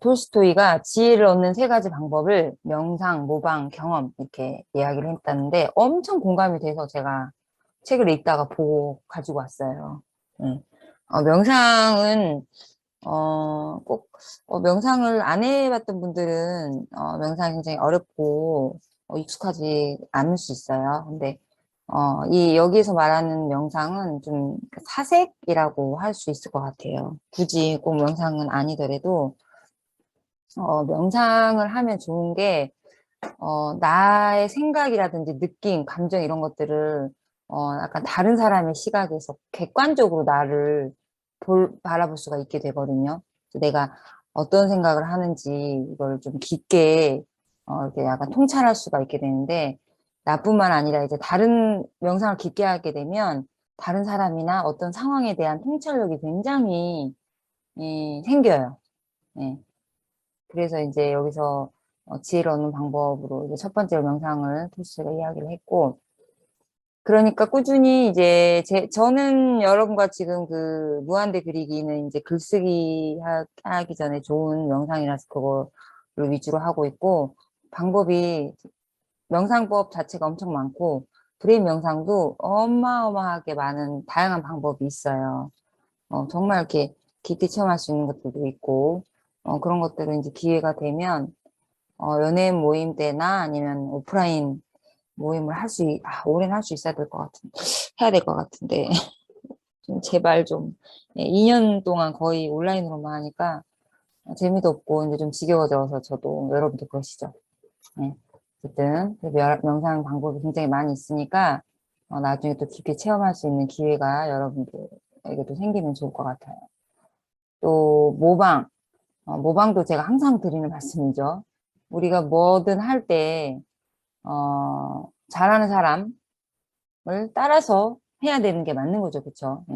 톨스토이가 지혜를 얻는 세 가지 방법을 명상, 모방, 경험 이렇게 이야기를 했다는데 엄청 공감이 돼서 제가 책을 읽다가 보고 가지고 왔어요. 네. 명상은 꼭 명상을 안 해봤던 분들은 명상이 굉장히 어렵고 익숙하지 않을 수 있어요. 근데 이 여기에서 말하는 명상은 좀 사색이라고 할 수 있을 것 같아요. 굳이 꼭 명상은 아니더라도 명상을 하면 좋은 게 나의 생각이라든지 느낌, 감정 이런 것들을 약간 다른 사람의 시각에서 객관적으로 나를 바라볼 수가 있게 되거든요. 그래서 내가 어떤 생각을 하는지 이걸 좀 깊게 이렇게 약간 통찰할 수가 있게 되는데 나뿐만 아니라 이제 다른 명상을 깊게 하게 되면 다른 사람이나 어떤 상황에 대한 통찰력이 굉장히 생겨요. 예. 그래서 이제 여기서 지혜를 얻는 방법으로 이제 첫 번째로 명상을 토스가 이야기를 했고, 그러니까 꾸준히 이제 저는 여러분과 지금 그 무한대 그리기는 이제 글쓰기 하기 전에 좋은 명상이라서 그거를 위주로 하고 있고, 방법이 명상법 자체가 엄청 많고, 브레인 명상도 어마어마하게 많은 다양한 방법이 있어요. 정말 이렇게 깊게 체험할 수 있는 것들도 있고, 그런 것들은 이제 기회가 되면 연예인 모임 때나 아니면 오프라인 모임을 올해는 할 수 있어야 될 것 해야 될 것 같은데, 좀 제발 좀, 2년 동안 거의 온라인으로만 하니까 재미도 없고, 이제 좀 지겨워져서 저도 여러분도 그러시죠. 네. 어쨌든, 그 명상 방법이 굉장히 많이 있으니까, 나중에 또 깊게 체험할 수 있는 기회가 여러분들에게도 생기면 좋을 것 같아요. 또, 모방도 제가 항상 드리는 말씀이죠. 우리가 뭐든 할 때, 잘하는 사람을 따라서 해야 되는 게 맞는 거죠. 그쵸? 예.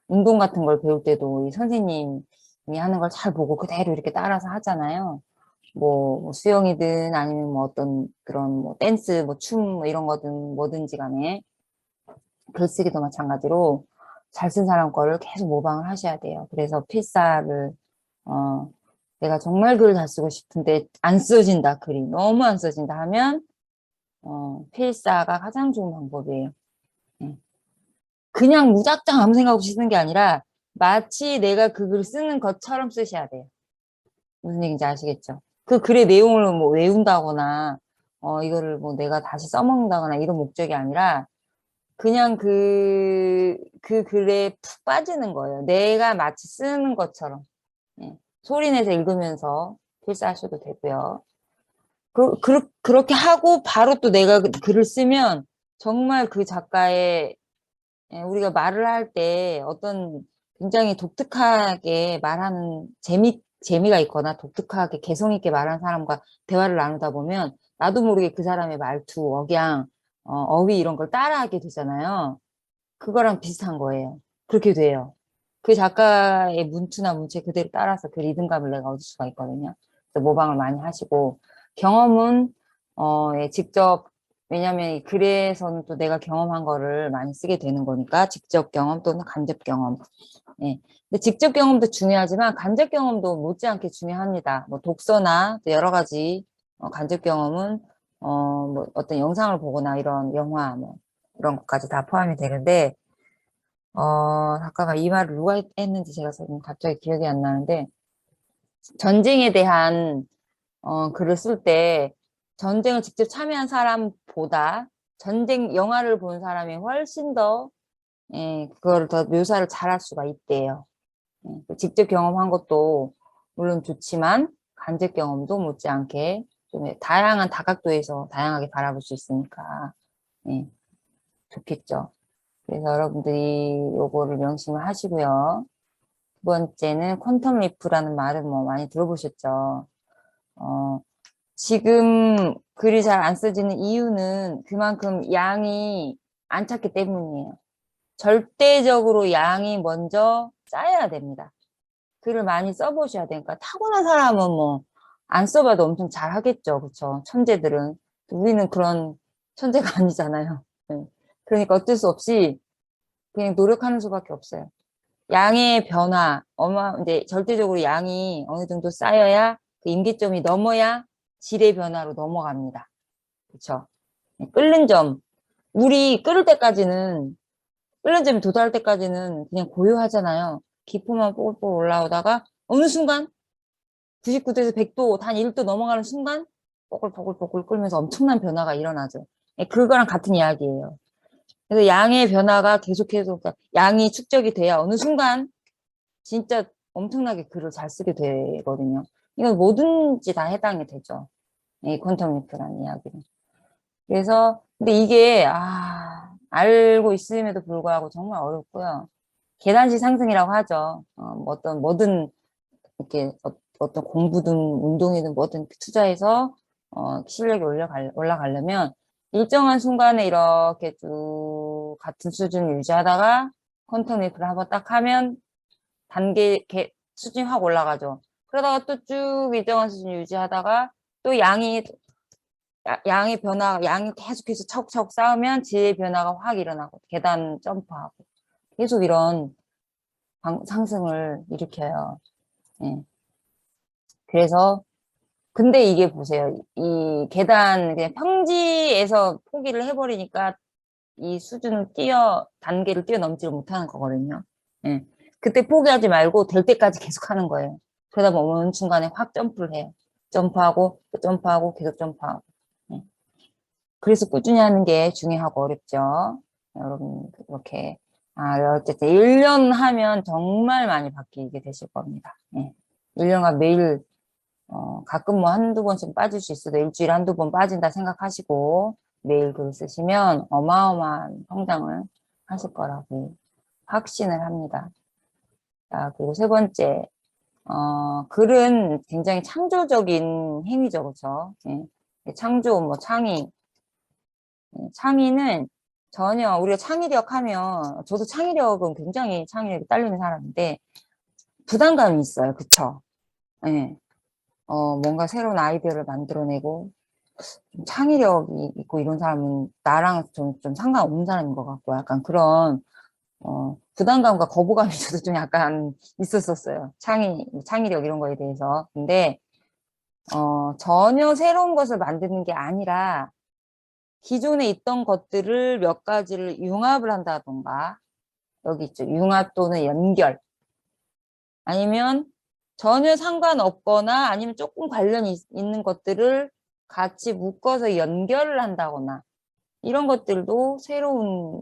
운동 같은 걸 배울 때도 이 선생님이 하는 걸 잘 보고 그대로 이렇게 따라서 하잖아요. 뭐 수영이든 아니면 뭐 어떤 그런 뭐 댄스, 뭐 춤, 뭐 이런 거든 뭐든지 간에 글쓰기도 마찬가지로 잘 쓴 사람 거를 계속 모방을 하셔야 돼요. 그래서 필사를, 어, 내가 정말 글을 잘 쓰고 싶은데 안 써진다, 글이. 너무 안 써진다 하면 필사가 가장 좋은 방법이에요. 예. 그냥 무작정 아무 생각 없이 쓰는 게 아니라 마치 내가 그 글을 쓰는 것처럼 쓰셔야 돼요. 무슨 얘기인지 아시겠죠? 그 글의 내용을 뭐 외운다거나, 이거를 뭐 내가 다시 써먹는다거나 이런 목적이 아니라 그냥 그 글에 푹 빠지는 거예요. 내가 마치 쓰는 것처럼. 예. 소리 내서 읽으면서 필사하셔도 되고요. 그렇게 하고 바로 또 내가 글을 쓰면 정말 그 작가의 우리가 말을 할 때 어떤 굉장히 독특하게 말하는 재미가 있거나 독특하게 개성 있게 말하는 사람과 대화를 나누다 보면 나도 모르게 그 사람의 말투, 억양, 어휘 이런 걸 따라하게 되잖아요. 그거랑 비슷한 거예요. 그렇게 돼요. 그 작가의 문투나 문체 그대로 따라서 그 리듬감을 내가 얻을 수가 있거든요. 그래서 모방을 많이 하시고 경험은 직접 왜냐하면 이 글에서는 또 내가 경험한 거를 많이 쓰게 되는 거니까 직접 경험 또는 간접 경험. 예. 근데 직접 경험도 중요하지만 간접 경험도 못지않게 중요합니다. 뭐 독서나 또 여러 가지 간접 경험은 뭐 어떤 영상을 보거나 이런 영화 뭐 이런 것까지 다 포함이 되는데 잠깐만, 이 말을 누가 했는지 제가 지금 갑자기 기억이 안 나는데, 전쟁에 대한, 글을 쓸 때, 전쟁을 직접 참여한 사람보다 영화를 본 사람이 훨씬 더, 그거를 더 묘사를 잘할 수가 있대요. 직접 경험한 것도 물론 좋지만, 간접 경험도 못지않게 좀 다양한 다각도에서 다양하게 바라볼 수 있으니까, 예, 좋겠죠. 그래서 여러분들이 요거를 명심을 하시고요. 두 번째는 퀀텀 리프라는 말은 뭐 많이 들어보셨죠. 어, 지금 글이 잘 안 써지는 이유는 그만큼 양이 안 찼기 때문이에요. 절대적으로 양이 먼저 쌓여야 됩니다. 글을 많이 써보셔야 되니까 타고난 사람은 뭐 안 써봐도 엄청 잘 하겠죠. 그쵸? 천재들은. 우리는 그런 천재가 아니잖아요. 네. 그러니까 어쩔 수 없이 그냥 노력하는 수밖에 없어요. 양의 변화, 이제 절대적으로 양이 어느 정도 쌓여야 그 임계점이 넘어야 질의 변화로 넘어갑니다. 그쵸? 끓는 점. 물이 끓는 점에 도달할 때까지는 그냥 고요하잖아요. 기포만 뽀글뽀글 올라오다가 어느 순간 99도에서 100도, 단 1도 넘어가는 순간 뽀글뽀글뽀글 끓면서 엄청난 변화가 일어나죠. 그거랑 같은 이야기예요. 그래서 양의 변화가 계속해서 그러니까 양이 축적이 돼야 어느 순간 진짜 엄청나게 글을 잘 쓰게 되거든요. 이건 뭐든지 다 해당이 되죠. 이 퀀텀 리프라는 이야기는. 그래서 근데 이게 알고 있음에도 불구하고 정말 어렵고요. 계단식 상승이라고 하죠. 뭐 어떤 뭐든 이렇게 어떤 공부든 운동이든 뭐든 투자해서 실력이 올라가려면 일정한 순간에 이렇게 쭉 같은 수준을 유지하다가 퀀텀 리프를 한번 딱 하면 수준이 확 올라가죠. 그러다가 또 쭉 일정한 수준 유지하다가 또 양이 계속해서 차곡차곡 쌓으면 질의 변화가 확 일어나고 계단 점프하고 계속 이런 상승을 일으켜요. 예. 그래서 근데 이게 보세요. 이 계단 그냥 평지에서 포기를 해버리니까 이 단계를 뛰어넘지를 못하는 거거든요. 예. 그때 포기하지 말고 될 때까지 계속 하는 거예요. 그러다 보면 어느 순간에 확 점프를 해요. 점프하고 또 점프하고 계속 점프하고. 예. 그래서 꾸준히 하는 게 중요하고 어렵죠. 여러분 이렇게 어쨌든 1년 하면 정말 많이 바뀌게 되실 겁니다. 예. 1년간 매일 가끔 뭐 한두 번씩 빠질 수 있어도 일주일에 한두 번 빠진다 생각하시고 매일 글을 쓰시면 어마어마한 성장을 하실 거라고 확신을 합니다. 자, 그리고 세 번째, 글은 굉장히 창조적인 행위죠, 그렇죠? 예. 창조, 뭐 창의, 창의는 전혀 우리가 창의력 하면 저도 창의력은 굉장히 창의력이 딸리는 사람인데 부담감이 있어요, 그쵸? 예. 뭔가 새로운 아이디어를 만들어내고 좀 창의력이 있고 이런 사람은 나랑 좀 상관없는 사람인 것 같고 약간 그런 부담감과 거부감이 저도 좀 약간 있었었어요. 창의력 이런 거에 대해서. 근데 전혀 새로운 것을 만드는 게 아니라 기존에 있던 것들을 몇 가지를 융합을 한다던가 여기 있죠. 융합 또는 연결 아니면 전혀 상관없거나 아니면 조금 관련이 있는 것들을 같이 묶어서 연결을 한다거나 이런 것들도 새로운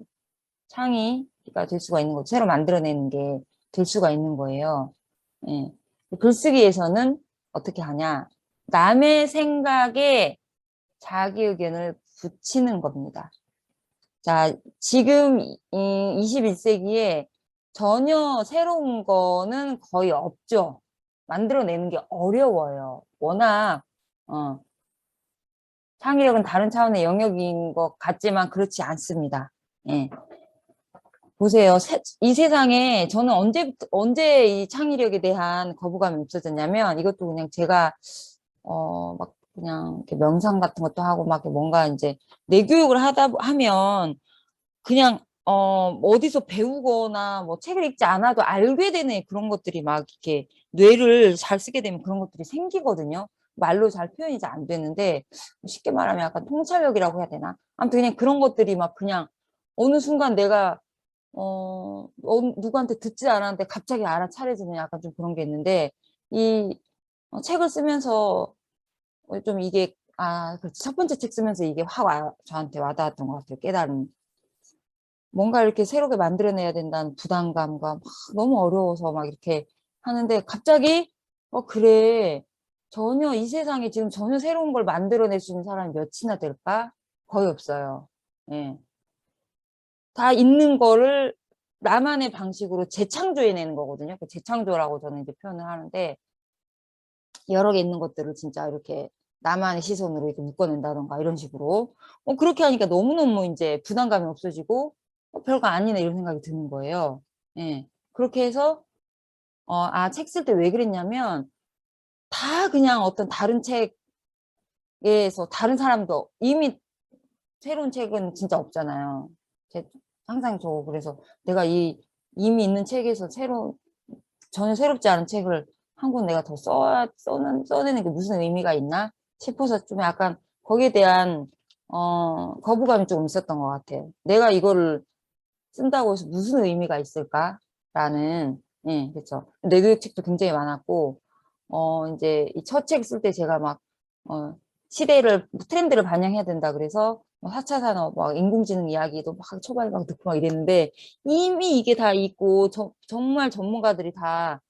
창의가 될 수가 있는 거죠. 새로 만들어내는 게 될 수가 있는 거예요. 예. 글쓰기에서는 어떻게 하냐. 남의 생각에 자기 의견을 붙이는 겁니다. 자, 지금 이 21세기에 전혀 새로운 거는 거의 없죠. 만들어내는 게 어려워요. 워낙 창의력은 다른 차원의 영역인 것 같지만 그렇지 않습니다. 예. 보세요. 이 세상에 저는 언제 이 창의력에 대한 거부감이 없어졌냐면 이것도 그냥 제가 막 그냥 이렇게 명상 같은 것도 하고 막 뭔가 이제 내 교육을 하면 그냥 어디서 배우거나 뭐 책을 읽지 않아도 알게 되는 그런 것들이 막 이렇게 뇌를 잘 쓰게 되면 그런 것들이 생기거든요. 말로 잘 표현이 잘 안 되는데 쉽게 말하면 약간 통찰력이라고 해야 되나? 아무튼 그냥 그런 것들이 막 그냥 어느 순간 내가 누구한테 듣지 않았는데 갑자기 알아차려지는 약간 좀 그런 게 있는데 이 책을 쓰면서 좀 이게 그렇지. 첫 번째 책 쓰면서 이게 저한테 와닿았던 것 같아요. 깨달은. 뭔가 이렇게 새롭게 만들어내야 된다는 부담감과 막 너무 어려워서 막 이렇게 하는데 갑자기 그래. 전혀 이 세상에 지금 전혀 새로운 걸 만들어낼 수 있는 사람이 몇이나 될까? 거의 없어요. 예. 다 있는 거를 나만의 방식으로 재창조해내는 거거든요. 그 재창조라고 저는 이제 표현을 하는데 여러 개 있는 것들을 진짜 이렇게 나만의 시선으로 이렇게 묶어낸다던가 이런 식으로 그렇게 하니까 너무너무 이제 부담감이 없어지고 별거 아니네 이런 생각이 드는 거예요. 예. 그렇게 해서 책 쓸 때 왜 그랬냐면 다 그냥 어떤 다른 책에서 다른 사람도 이미 새로운 책은 진짜 없잖아요. 항상 그래서 내가 이미 있는 책에서 전혀 새롭지 않은 책을 한 권 내가 더 써내는 게 무슨 의미가 있나 싶어서 좀 약간 거기에 대한 거부감이 조금 있었던 것 같아요. 내가 이거를 쓴다고 해서 무슨 의미가 있을까라는, 예, 그렇죠. 내교육 책도 굉장히 많았고, 이제 이 첫 책 쓸 때 제가 막, 시대를, 트렌드를 반영해야 된다 그래서, 4차 산업, 막 인공지능 이야기도 막 초반에 막 듣고 막 이랬는데, 이미 이게 다 있고, 정말 전문가들이 다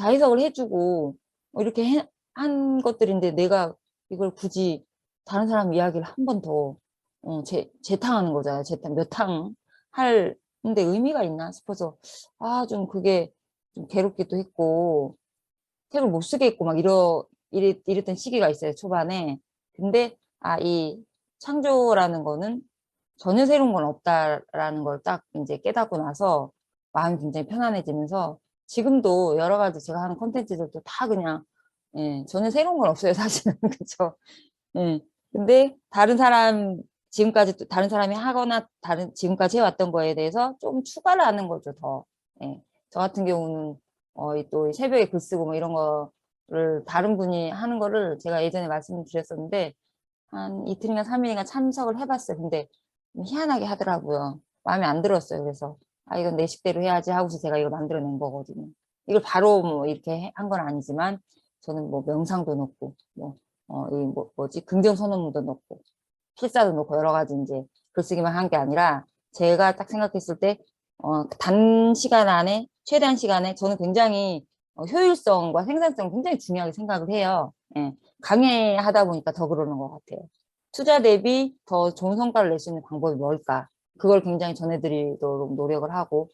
해석을 해주고, 이렇게 한 것들인데 내가 이걸 굳이 다른 사람 이야기를 한 번 더, 재탕하는 거잖아요. 몇 탕 근데 의미가 있나 싶어서, 좀 그게 좀 괴롭기도 했고, 책을 못 쓰겠고, 막 이랬던 시기가 있어요, 초반에. 근데, 이 창조라는 거는 전혀 새로운 건 없다라는 걸 딱 이제 깨닫고 나서 마음이 굉장히 편안해지면서 지금도 여러 가지 제가 하는 콘텐츠들도 다 그냥, 예, 전혀 새로운 건 없어요, 사실은. 그쵸? 예. 근데 지금까지 또 다른 사람이 하거나 지금까지 해왔던 거에 대해서 좀 추가를 하는 거죠, 더. 예. 저 같은 경우는, 또 새벽에 글 쓰고 뭐 이런 거를 다른 분이 하는 거를 제가 예전에 말씀드렸었는데, 한 이틀인가 3일인가 참석을 해봤어요. 근데 희한하게 하더라고요. 마음에 안 들었어요. 그래서, 이건 내 식대로 해야지 하고서 제가 이걸 만들어낸 거거든요. 이걸 바로 뭐 이렇게 한 건 아니지만, 저는 뭐 명상도 넣고, 뭐지? 긍정선언문도 넣고, 필사도 넣고, 여러 가지 이제 글쓰기만 한 게 아니라, 제가 딱 생각했을 때, 단 시간 안에, 최대한 시간에, 저는 굉장히 효율성과 생산성 굉장히 중요하게 생각을 해요. 예. 강해하다 보니까 더 그러는 것 같아요. 투자 대비 더 좋은 성과를 낼 수 있는 방법이 뭘까? 그걸 굉장히 전해드리도록 노력을 하고,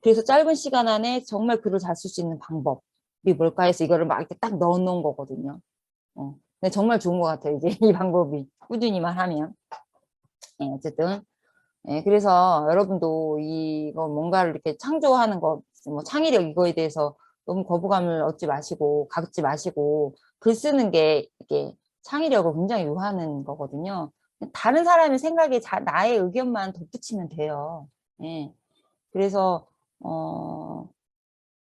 그래서 짧은 시간 안에 정말 글을 잘 쓸 수 있는 방법이 뭘까 해서 이거를 막 이렇게 딱 넣어 놓은 거거든요. 근데 정말 좋은 것 같아요. 이제 이 방법이 꾸준히만 하면. 예, 어쨌든. 예, 그래서 여러분도 이거 뭔가를 이렇게 창조하는 거, 뭐 창의력 이거에 대해서 너무 거부감을 갖지 마시고, 글 쓰는 게 이게 창의력을 굉장히 요하는 거거든요. 다른 사람의 생각에 나의 의견만 덧붙이면 돼요. 예. 그래서, 어,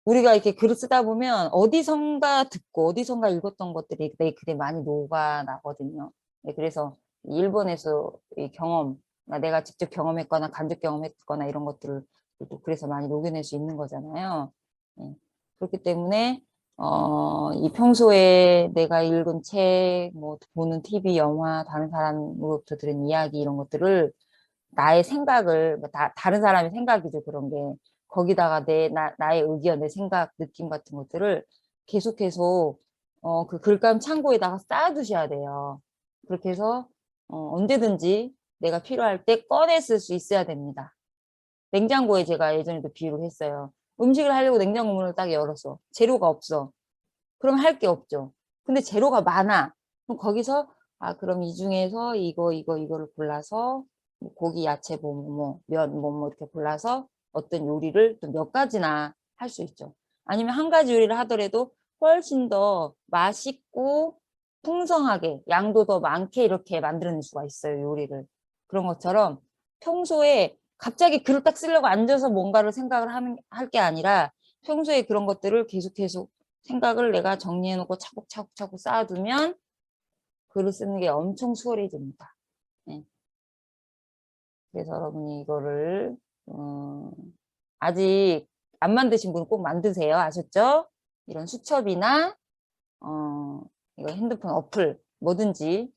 우리가 이렇게 글을 쓰다 보면 어디선가 듣고 어디선가 읽었던 것들이 내 글에 많이 녹아나거든요. 네, 그래서 일본에서 이 내가 직접 경험했거나 간접 경험했거나 이런 것들을 또 그래서 많이 녹여낼 수 있는 거잖아요. 네, 그렇기 때문에 이 평소에 내가 읽은 책, 뭐 보는 TV, 영화, 다른 사람으로부터 들은 이야기 이런 것들을 나의 생각을, 다른 사람의 생각이죠, 그런 게. 거기다가 나의 의견, 내 생각, 느낌 같은 것들을 계속해서, 그 글감 창고에다가 쌓아두셔야 돼요. 그렇게 해서, 언제든지 내가 필요할 때 꺼내 쓸 수 있어야 됩니다. 냉장고에 제가 예전에도 비유를 했어요. 음식을 하려고 냉장고 문을 딱 열었어. 재료가 없어. 그럼 할 게 없죠. 근데 재료가 많아. 그럼 거기서 그럼 이 중에서 이거를 골라서 뭐 고기, 야채, 면, 이렇게 골라서 어떤 요리를 또 몇 가지나 할 수 있죠. 아니면 한 가지 요리를 하더라도 훨씬 더 맛있고 풍성하게 양도 더 많게 이렇게 만들어낼 수가 있어요, 요리를. 그런 것처럼 평소에 갑자기 글을 딱 쓰려고 앉아서 뭔가를 생각을 할 게 아니라 평소에 그런 것들을 계속 생각을 내가 정리해놓고 차곡차곡 쌓아두면 글을 쓰는 게 엄청 수월해집니다. 네. 그래서 여러분이 이거를 아직 안 만드신 분은 꼭 만드세요. 아셨죠? 이런 수첩이나 이거 핸드폰 어플 뭐든지